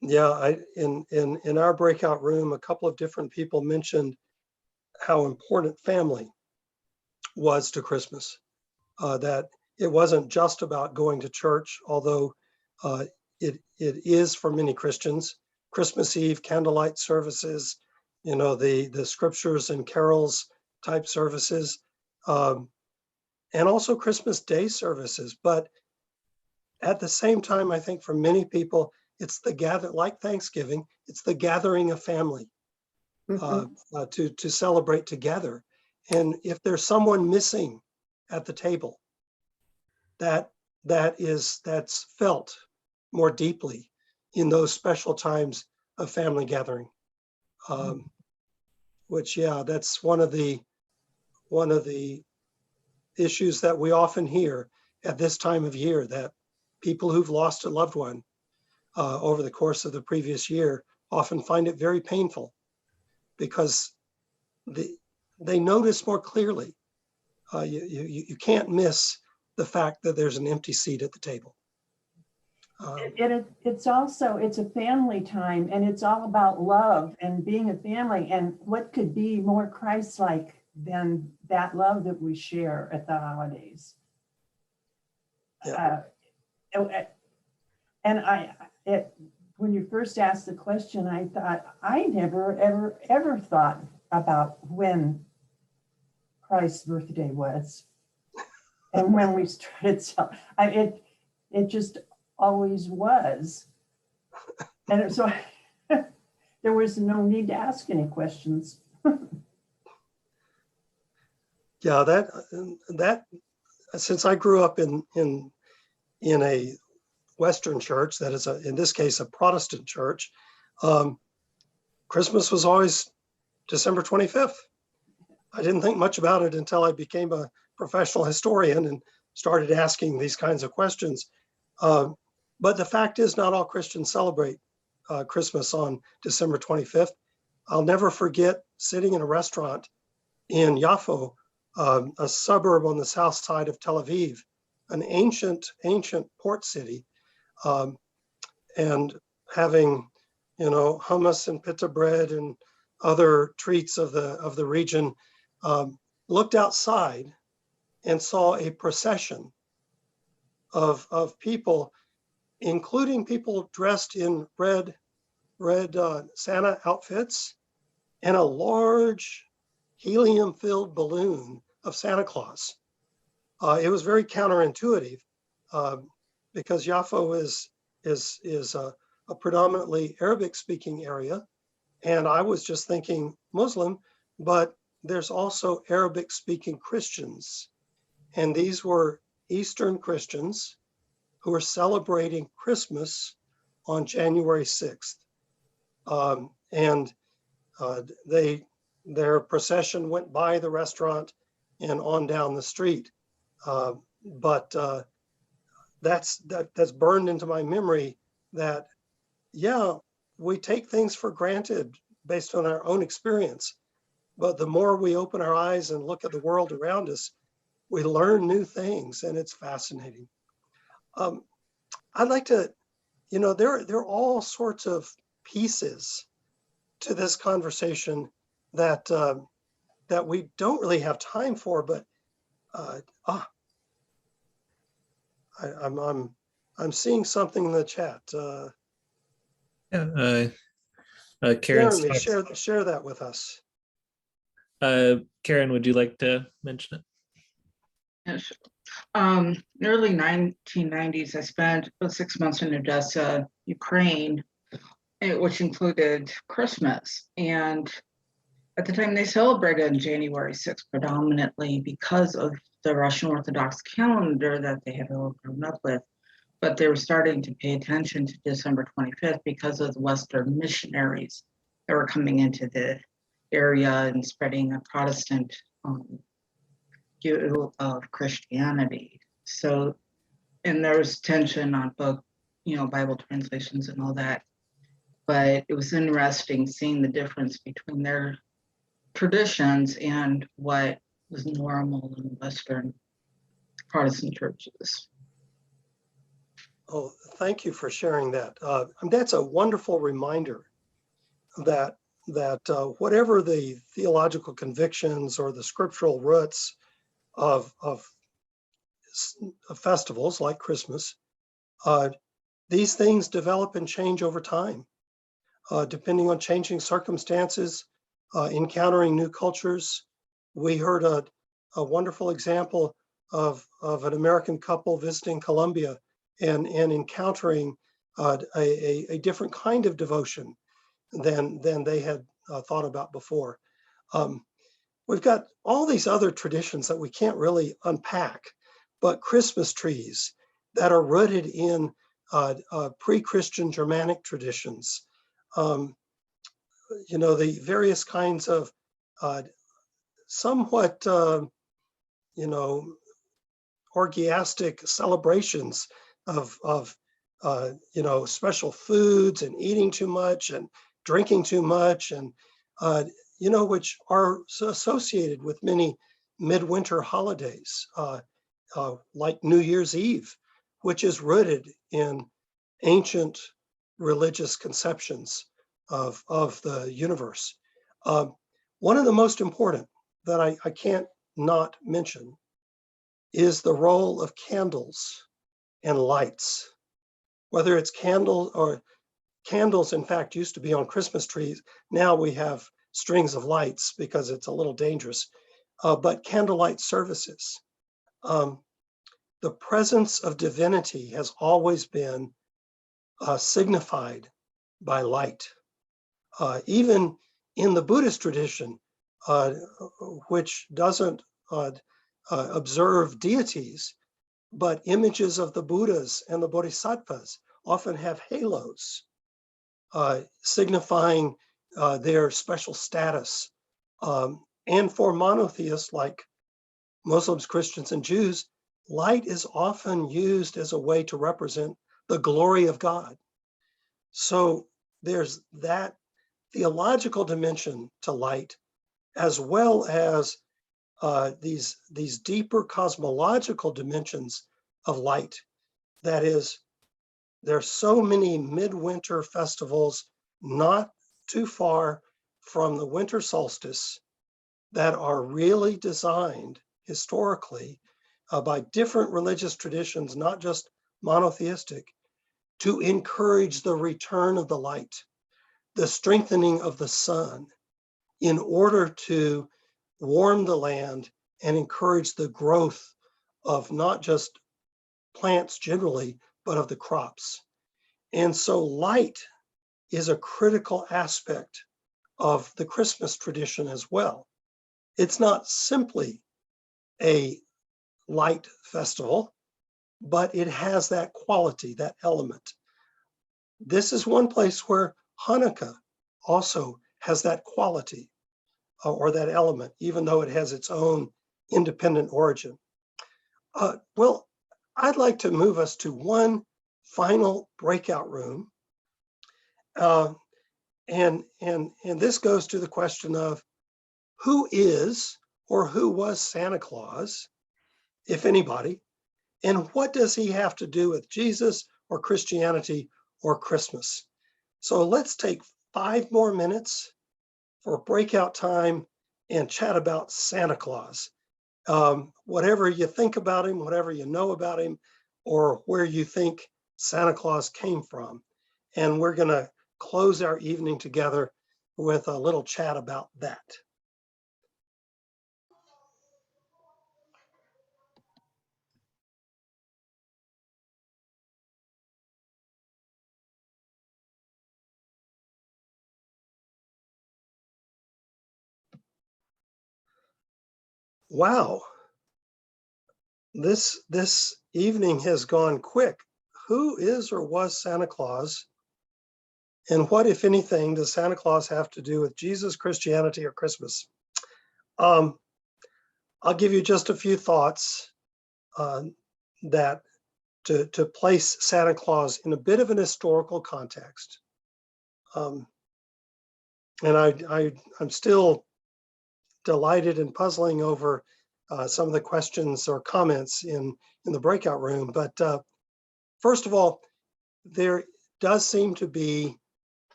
Yeah, in our breakout room, a couple of different people mentioned how important family was to Christmas. That it wasn't just about going to church, although it is for many Christians. Christmas Eve candlelight services, the scriptures and carols type services, and also Christmas Day services. But at the same time, I think for many people, it's the like Thanksgiving, it's the gathering of family to celebrate together. And if there's someone missing at the table, that's felt more deeply in those special times of family gathering. Which, that's one of the issues that we often hear at this time of year, that people who've lost a loved one over the course of the previous year often find it very painful because they notice more clearly. You can't miss the fact that there's an empty seat at the table. It's a family time, and it's all about love and being a family. And what could be more Christ-like than that love that we share at the holidays? Yeah. When you first asked the question, I thought, I never, ever thought about when Christ's birthday was. And when we started, it just always was. And so there was no need to ask any questions. Yeah, that since I grew up in a Western church, that is in this case a Protestant church, Christmas was always December 25th. I didn't think much about it until I became a professional historian and started asking these kinds of questions. But the fact is, not all Christians celebrate Christmas on December 25th. I'll never forget sitting in a restaurant in Yafo, a suburb on the south side of Tel Aviv, an ancient port city, and having, hummus and pita bread and other treats of the region, looked outside and saw a procession of people, including people dressed in red Santa outfits, and a large helium-filled balloon of Santa Claus. It was very counterintuitive because Yaffo is a predominantly Arabic-speaking area, and I was just thinking Muslim, but there's also Arabic-speaking Christians, and these were Eastern Christians who were celebrating Christmas on January 6th. Their procession went by the restaurant and on down the street. But that's burned into my memory that, yeah, we take things for granted based on our own experience. But the more we open our eyes and look at the world around us, we learn new things, and it's fascinating. I'd like to, there are all sorts of pieces to this conversation that that we don't really have time for, but I'm seeing something in the chat. Karen's Jeremy, talks. share that with us. Karen, would you like to mention it? Yes. Early 1990s, I spent about 6 months in Odessa, Ukraine, which included Christmas. And at the time, they celebrated on January 6th predominantly because of the Russian Orthodox calendar that they had all grown up with. But they were starting to pay attention to December 25th because of the Western missionaries that were coming into the area and spreading a Protestant view of Christianity. So, and there's tension on both, Bible translations and all that. But it was interesting seeing the difference between their traditions and what was normal in Western Protestant churches. Oh, thank you for sharing that. That's a wonderful reminder that whatever the theological convictions or the scriptural roots of festivals like Christmas, these things develop and change over time, depending on changing circumstances, encountering new cultures. We heard a wonderful example of an American couple visiting Colombia and encountering a different kind of devotion than they had thought about before. We've got all these other traditions that we can't really unpack, but Christmas trees that are rooted in pre-Christian Germanic traditions. The various kinds of somewhat, orgiastic celebrations of special foods and eating too much and drinking too much, and which are associated with many midwinter holidays, like New Year's Eve, which is rooted in ancient religious conceptions of the universe. One of the most important that I can't not mention is the role of candles and lights. Whether it's candles, in fact, used to be on Christmas trees. Now we have strings of lights because it's a little dangerous, but candlelight services. The presence of divinity has always been signified by light. Even in the Buddhist tradition, which doesn't observe deities, but images of the Buddhas and the Bodhisattvas often have halos, signifying their special status. And for monotheists like Muslims, Christians, and Jews, light is often used as a way to represent the glory of God. So there's that theological dimension to light, as well as these deeper cosmological dimensions of light. That is, there's so many midwinter festivals not too far from the winter solstice that are really designed historically by different religious traditions, not just monotheistic, to encourage the return of the light, the strengthening of the sun, in order to warm the land, and encourage the growth of not just plants generally, but of the crops. And so light is a critical aspect of the Christmas tradition as well. It's not simply a light festival, but it has that quality, that element. This is one place where Hanukkah also has that quality or that element, even though it has its own independent origin. Well, I'd like to move us to one final breakout room. And this goes to the question of who is or who was Santa Claus, if anybody, and what does he have to do with Jesus or Christianity or Christmas? So let's take 5 more minutes for breakout time and chat about Santa Claus. Whatever you think about him, whatever you know about him, or where you think Santa Claus came from. And we're going to close our evening together with a little chat about that. Wow, this evening has gone quick. Who is or was Santa Claus? And what, if anything, does Santa Claus have to do with Jesus, Christianity, or Christmas? I'll give you just a few thoughts that to place Santa Claus in a bit of an historical context. And I'm still delighted and puzzling over some of the questions or comments in the breakout room. But first of all, there does seem to be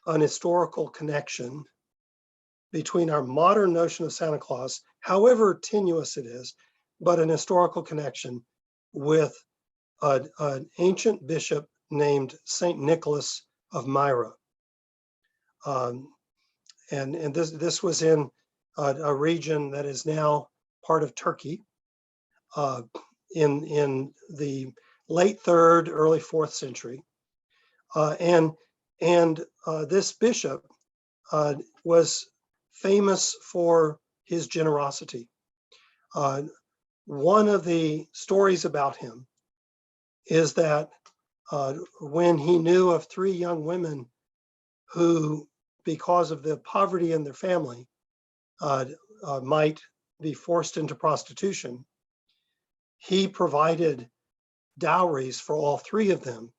an historical connection between our modern notion of Santa Claus, however tenuous it is, but an historical connection with an ancient bishop named Saint Nicholas of Myra. And this was in a region that is now part of Turkey in the late 3rd, early 4th century. And this bishop was famous for his generosity. One of the stories about him is that when he knew of 3 young women who, because of the poverty in their family, might be forced into prostitution, he provided dowries for all 3 of them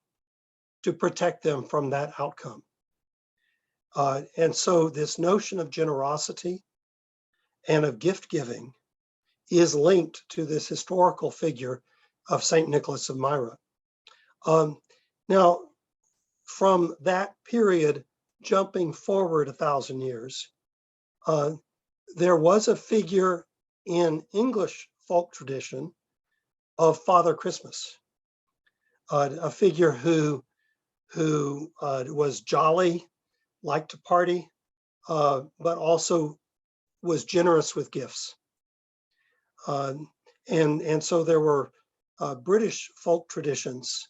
to protect them from that outcome. And so this notion of generosity and of gift giving is linked to this historical figure of Saint Nicholas of Myra. Now, from that period, jumping forward 1,000 years, there was a figure in English folk tradition of Father Christmas, a figure who was jolly, liked to party, but also was generous with gifts. And so there were British folk traditions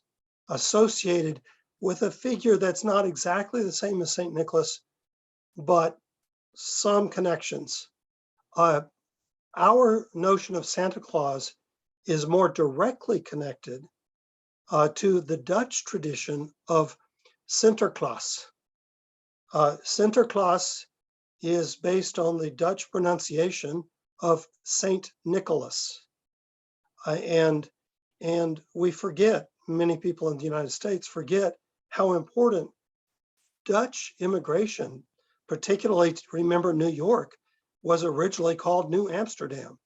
associated with a figure that's not exactly the same as St. Nicholas, but some connections. Our notion of Santa Claus is more directly connected to the Dutch tradition of Sinterklaas. Sinterklaas is based on the Dutch pronunciation of Saint Nicholas. And we forget, many people in the United States forget how important Dutch immigration, particularly remember New York, was originally called New Amsterdam.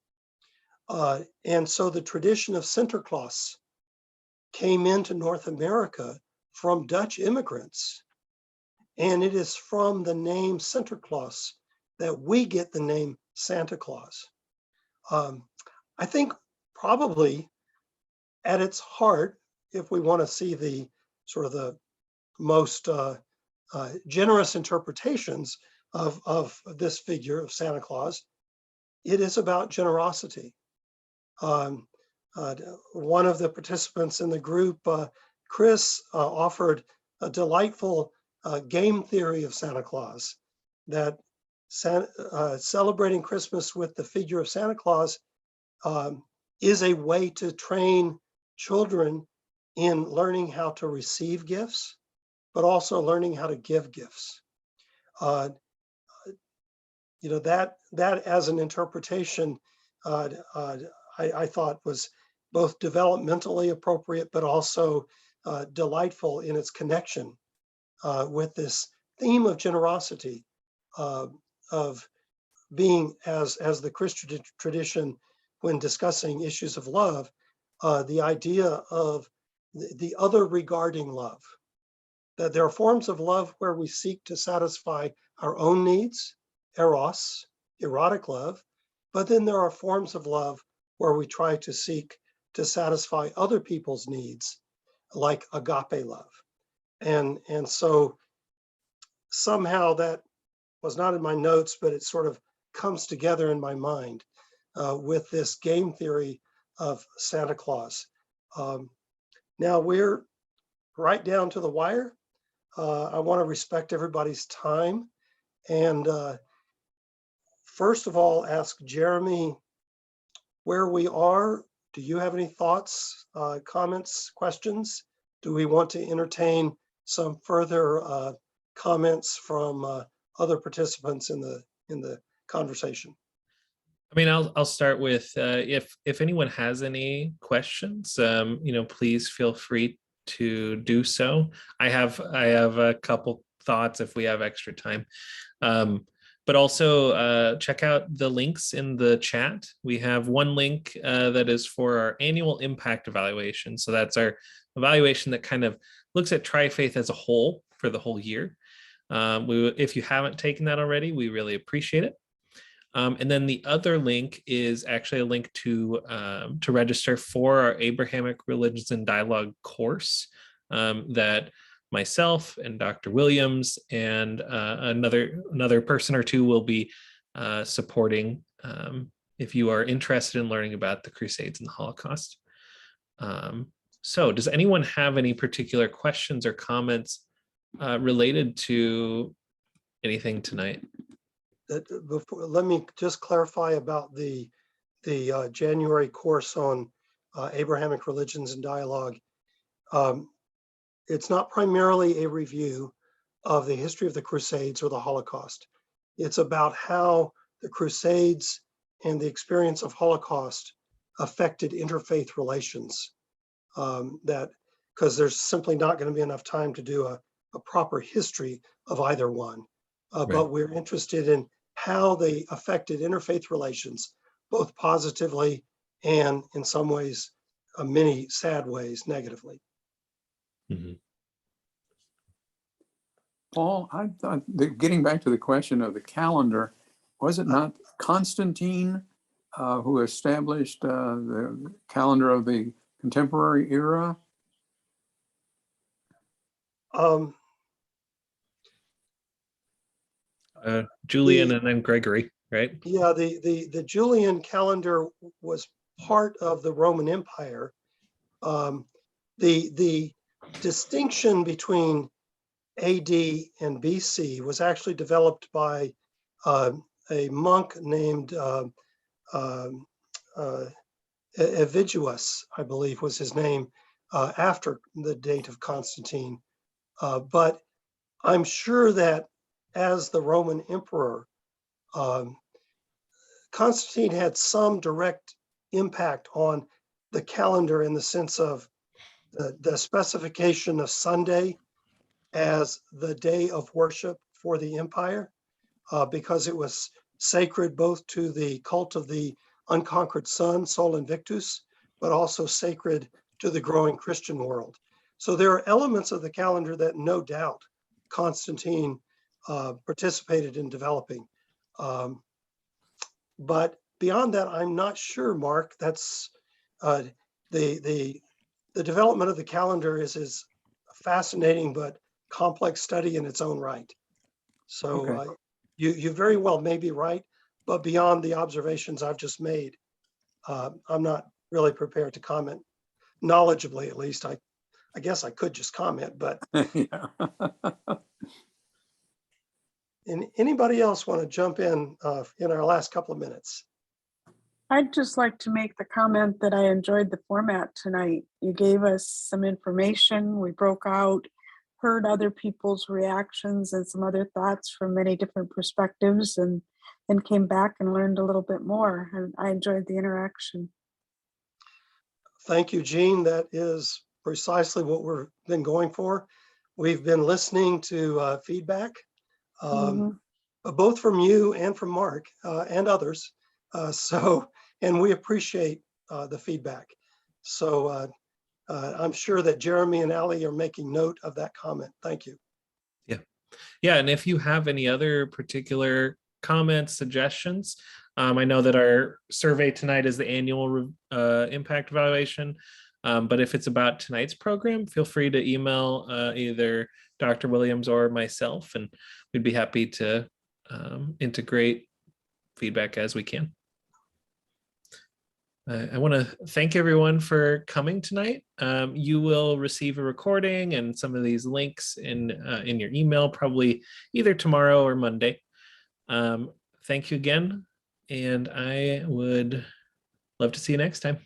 And so the tradition of Sinterklaas came into North America from Dutch immigrants. And it is from the name Sinterklaas that we get the name Santa Claus. I think probably at its heart, if we want to see the sort of the most generous interpretations of this figure of Santa Claus, it is about generosity. One of the participants in the group, Chris, offered a delightful game theory of Santa Claus, that celebrating Christmas with the figure of Santa Claus is a way to train children in learning how to receive gifts, but also learning how to give gifts. You know, that as an interpretation, I thought was both developmentally appropriate, but also delightful in its connection with this theme of generosity, of being, as the Christian tradition, when discussing issues of love, the idea of the other regarding love, that there are forms of love where we seek to satisfy our own needs, eros, erotic love, but then there are forms of love where we try to seek to satisfy other people's needs, like agape love. And so somehow that was not in my notes, but it sort of comes together in my mind with this game theory of Santa Claus. Now we're right down to the wire. I want to respect everybody's time. And first of all, ask Jeremy where we are. Do you have any thoughts, comments, questions? Do we want to entertain some further comments from other participants in the conversation? I mean, I'll start with if anyone has any questions, you know, please feel free to do so. I have a couple thoughts if we have extra time, but also check out the links in the chat. We have one link that is for our annual impact evaluation. So that's our evaluation that kind of looks at Tri-Faith as a whole for the whole year. If you haven't taken that already, we really appreciate it. And then the other link is actually a link to register for our Abrahamic Religions and Dialogue course that myself and Dr. Williams and another person or two will be supporting if you are interested in learning about the Crusades and the Holocaust. So does anyone have any particular questions or comments related to anything tonight? Let me just clarify about the January course on Abrahamic Religions and Dialogue. It's not primarily a review of the history of the Crusades or the Holocaust. It's about how the Crusades and the experience of Holocaust affected interfaith relations. Because there's simply not going to be enough time to do a proper history of either one. Right. But we're interested in how they affected interfaith relations, both positively and in some ways, many sad ways, negatively. Mm-hmm. Paul, I thought, getting back to the question of the calendar, was it not Constantine who established the calendar of the contemporary era? Julian and then Gregory, right? Yeah, the Julian calendar was part of the Roman Empire. The distinction between AD and BC was actually developed by a monk named Eviduus, I believe was his name, after the date of Constantine. But I'm sure that as the Roman emperor, Constantine had some direct impact on the calendar in the sense of the specification of Sunday as the day of worship for the empire, because it was sacred both to the cult of the unconquered sun, Sol Invictus, but also sacred to the growing Christian world. So there are elements of the calendar that no doubt Constantine participated in developing. But beyond that, I'm not sure, Mark. That's the development of the calendar is fascinating but complex study in its own right. So okay. You very well may be right. but beyond the observations I've just made, I'm not really prepared to comment knowledgeably, at least. I guess I could just comment, but Yeah. anybody else want to jump in our last couple of minutes? I'd just like to make the comment that I enjoyed the format tonight. You gave us some information, we broke out, heard other people's reactions and some other thoughts from many different perspectives, and then came back and learned a little bit more. And I enjoyed the interaction. Thank you, Jean. That is precisely what we've been going for. We've been listening to feedback, both from you and from Mark and others. And we appreciate the feedback. So I'm sure that Jeremy and Ali are making note of that comment. Thank you. Yeah, and if you have any other particular comments, suggestions, I know that our survey tonight is the annual impact evaluation, but if it's about tonight's program, feel free to email either Dr. Williams or myself, and we'd be happy to integrate feedback as we can. I want to thank everyone for coming tonight. You will receive a recording and some of these links in your email, probably either tomorrow or Monday. Thank you again, and I would love to see you next time.